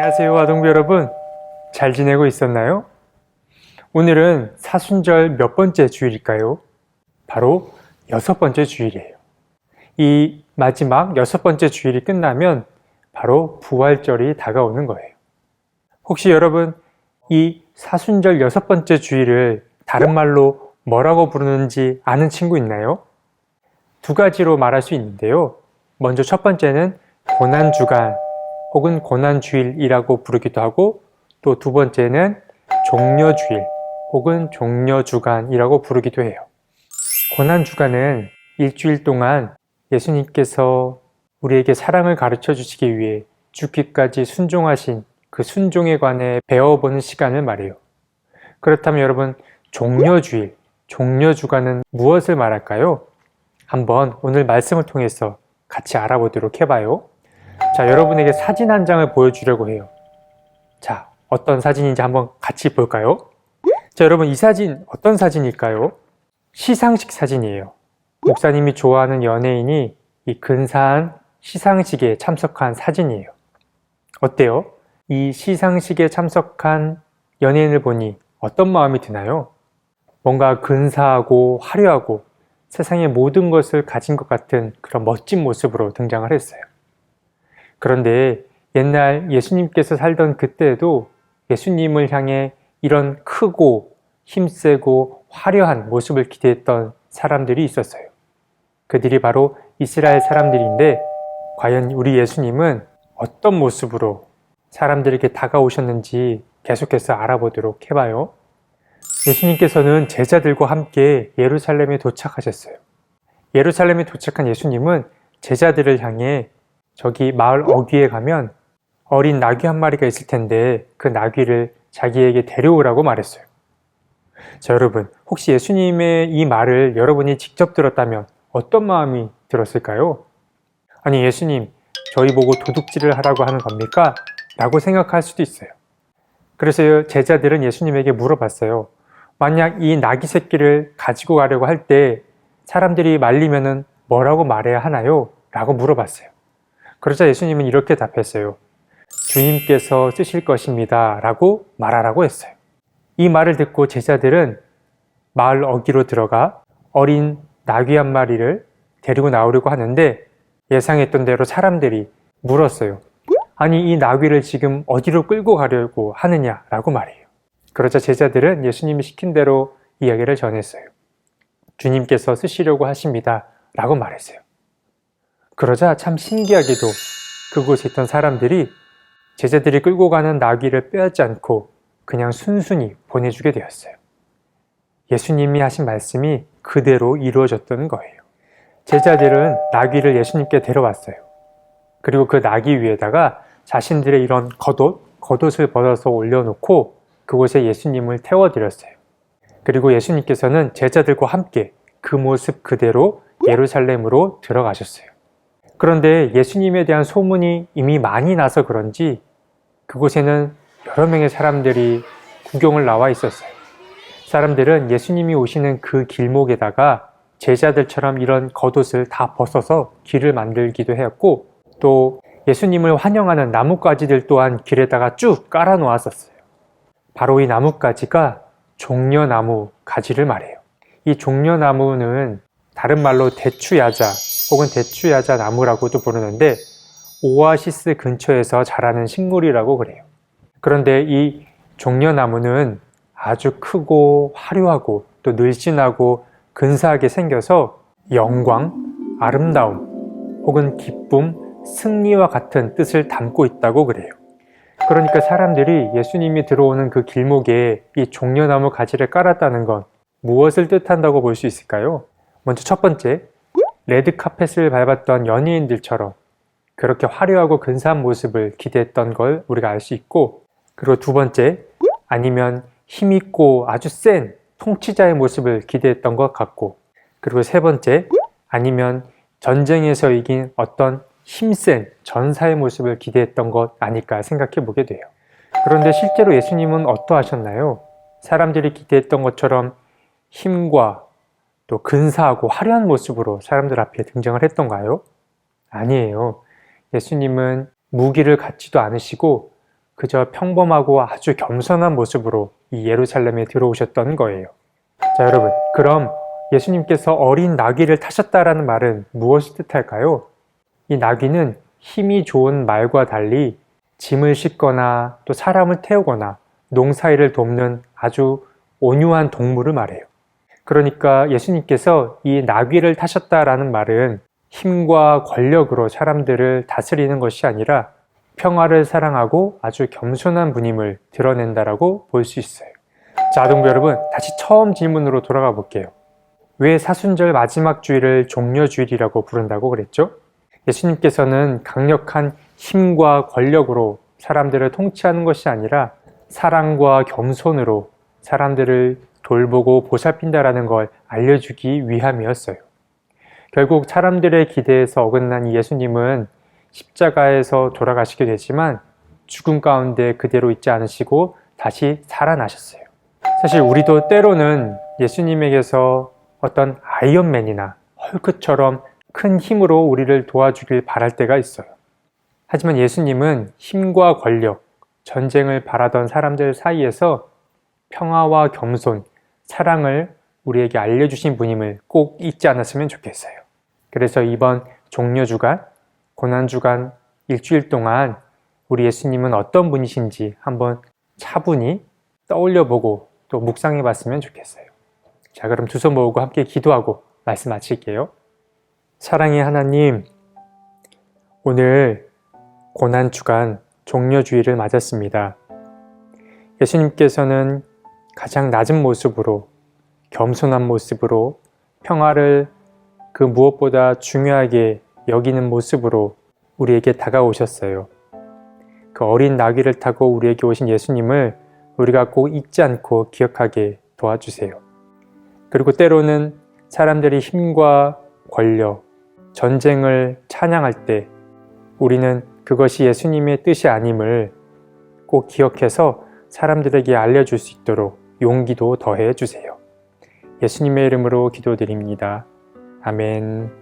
안녕하세요, 아동부 여러분. 잘 지내고 있었나요? 오늘은 사순절 몇 번째 주일일까요? 바로 6번째 주일이에요. 이 마지막 6번째 주일이 끝나면 바로 부활절이 다가오는 거예요. 혹시 여러분 이 사순절 6번째 주일을 다른 말로 뭐라고 부르는지 아는 친구 있나요? 두 가지로 말할 수 있는데요. 먼저 첫 번째는 고난주간 혹은 고난주일이라고 부르기도 하고, 또 두 번째는 종려주일 혹은 종려주간이라고 부르기도 해요. 고난주간은 일주일 동안 예수님께서 우리에게 사랑을 가르쳐 주시기 위해 죽기까지 순종하신 그 순종에 관해 배워보는 시간을 말해요. 그렇다면 여러분, 종려주일, 종려주간은 무엇을 말할까요? 한번 오늘 말씀을 통해서 같이 알아보도록 해봐요. 자, 여러분에게 사진 한 장을 보여주려고 해요. 자, 어떤 사진인지 한번 같이 볼까요? 자, 여러분, 이 사진 어떤 사진일까요? 시상식 사진이에요. 목사님이 좋아하는 연예인이 이 근사한 시상식에 참석한 사진이에요. 어때요? 이 시상식에 참석한 연예인을 보니 어떤 마음이 드나요? 뭔가 근사하고 화려하고 세상의 모든 것을 가진 것 같은 그런 멋진 모습으로 등장을 했어요. 그런데 옛날 예수님께서 살던 그때에도 예수님을 향해 이런 크고 힘세고 화려한 모습을 기대했던 사람들이 있었어요. 그들이 바로 이스라엘 사람들인데, 과연 우리 예수님은 어떤 모습으로 사람들에게 다가오셨는지 계속해서 알아보도록 해봐요. 예수님께서는 제자들과 함께 예루살렘에 도착하셨어요. 예루살렘에 도착한 예수님은 제자들을 향해 저기 마을 어귀에 가면 어린 나귀 한 마리가 있을 텐데 그 나귀를 자기에게 데려오라고 말했어요. 자, 여러분, 혹시 예수님의 이 말을 여러분이 직접 들었다면 어떤 마음이 들었을까요? 아니, 예수님, 저희 보고 도둑질을 하라고 하는 겁니까? 라고 생각할 수도 있어요. 그래서 제자들은 예수님에게 물어봤어요. 만약 이 나귀 새끼를 가지고 가려고 할 때 사람들이 말리면은 뭐라고 말해야 하나요? 라고 물어봤어요. 그러자 예수님은 이렇게 답했어요. 주님께서 쓰실 것입니다. 라고 말하라고 했어요. 이 말을 듣고 제자들은 마을 어귀로 들어가 어린 나귀 한 마리를 데리고 나오려고 하는데, 예상했던 대로 사람들이 물었어요. 아니, 이 나귀를 지금 어디로 끌고 가려고 하느냐라고 말해요. 그러자 제자들은 예수님이 시킨 대로 이야기를 전했어요. 주님께서 쓰시려고 하십니다. 라고 말했어요. 그러자 참 신기하게도 그곳에 있던 사람들이 제자들이 끌고 가는 나귀를 빼앗지 않고 그냥 순순히 보내주게 되었어요. 예수님이 하신 말씀이 그대로 이루어졌던 거예요. 제자들은 나귀를 예수님께 데려왔어요. 그리고 그 나귀 위에다가 자신들의 이런 겉옷을 벗어서 올려놓고 그곳에 예수님을 태워드렸어요. 그리고 예수님께서는 제자들과 함께 그 모습 그대로 예루살렘으로 들어가셨어요. 그런데 예수님에 대한 소문이 이미 많이 나서 그런지 그곳에는 여러 명의 사람들이 구경을 나와 있었어요. 사람들은 예수님이 오시는 그 길목에다가 제자들처럼 이런 겉옷을 다 벗어서 길을 만들기도 했고, 또 예수님을 환영하는 나뭇가지들 또한 길에다가 쭉 깔아 놓았었어요. 바로 이 나뭇가지가 종려나무 가지를 말해요. 이 종려나무는 다른 말로 대추야자 혹은 대추야자 나무라고도 부르는데, 오아시스 근처에서 자라는 식물이라고 그래요. 그런데 이 종려나무는 아주 크고 화려하고 또 늘씬하고 근사하게 생겨서 영광, 아름다움 혹은 기쁨, 승리와 같은 뜻을 담고 있다고 그래요. 그러니까 사람들이 예수님이 들어오는 그 길목에 이 종려나무 가지를 깔았다는 건 무엇을 뜻한다고 볼 수 있을까요? 먼저 첫 번째, 레드카펫을 밟았던 연예인들처럼 그렇게 화려하고 근사한 모습을 기대했던 걸 우리가 알 수 있고, 그리고 두 번째, 아니면 힘있고 아주 센 통치자의 모습을 기대했던 것 같고, 그리고 세 번째, 아니면 전쟁에서 이긴 어떤 힘센 전사의 모습을 기대했던 것 아닐까 생각해 보게 돼요. 그런데 실제로 예수님은 어떠하셨나요? 사람들이 기대했던 것처럼 힘과 또 근사하고 화려한 모습으로 사람들 앞에 등장을 했던가요? 아니에요. 예수님은 무기를 갖지도 않으시고 그저 평범하고 아주 겸손한 모습으로 이 예루살렘에 들어오셨던 거예요. 자, 여러분, 그럼 예수님께서 어린 나귀를 타셨다라는 말은 무엇을 뜻할까요? 이 나귀는 힘이 좋은 말과 달리 짐을 싣거나 또 사람을 태우거나 농사일을 돕는 아주 온유한 동물을 말해요. 그러니까 예수님께서 이 나귀를 타셨다라는 말은 힘과 권력으로 사람들을 다스리는 것이 아니라 평화를 사랑하고 아주 겸손한 분임을 드러낸다라고 볼 수 있어요. 자, 동부 여러분, 다시 처음 질문으로 돌아가 볼게요. 왜 사순절 마지막 주일을 종려주일이라고 부른다고 그랬죠? 예수님께서는 강력한 힘과 권력으로 사람들을 통치하는 것이 아니라 사랑과 겸손으로 사람들을 돌보고 보살핀다라는 걸 알려주기 위함이었어요. 결국 사람들의 기대에서 어긋난 이 예수님은 십자가에서 돌아가시게 되지만 죽음 가운데 그대로 있지 않으시고 다시 살아나셨어요. 사실 우리도 때로는 예수님에게서 어떤 아이언맨이나 헐크처럼 큰 힘으로 우리를 도와주길 바랄 때가 있어요. 하지만 예수님은 힘과 권력, 전쟁을 바라던 사람들 사이에서 평화와 겸손, 사랑을 우리에게 알려주신 분임을 꼭 잊지 않았으면 좋겠어요. 그래서 이번 종려주간, 고난주간 일주일 동안 우리 예수님은 어떤 분이신지 한번 차분히 떠올려보고 또 묵상해 봤으면 좋겠어요. 자, 그럼 두 손 모으고 함께 기도하고 말씀 마칠게요. 사랑의 하나님, 오늘 고난주간 종려주일을 맞았습니다. 예수님께서는 가장 낮은 모습으로, 겸손한 모습으로 평화를 그 무엇보다 중요하게 여기는 모습으로 우리에게 다가오셨어요. 그 어린 나귀를 타고 우리에게 오신 예수님을 우리가 꼭 잊지 않고 기억하게 도와주세요. 그리고 때로는 사람들이 힘과 권력, 전쟁을 찬양할 때 우리는 그것이 예수님의 뜻이 아님을 꼭 기억해서 사람들에게 알려줄 수 있도록 용기도 더해 주세요. 예수님의 이름으로 기도드립니다. 아멘.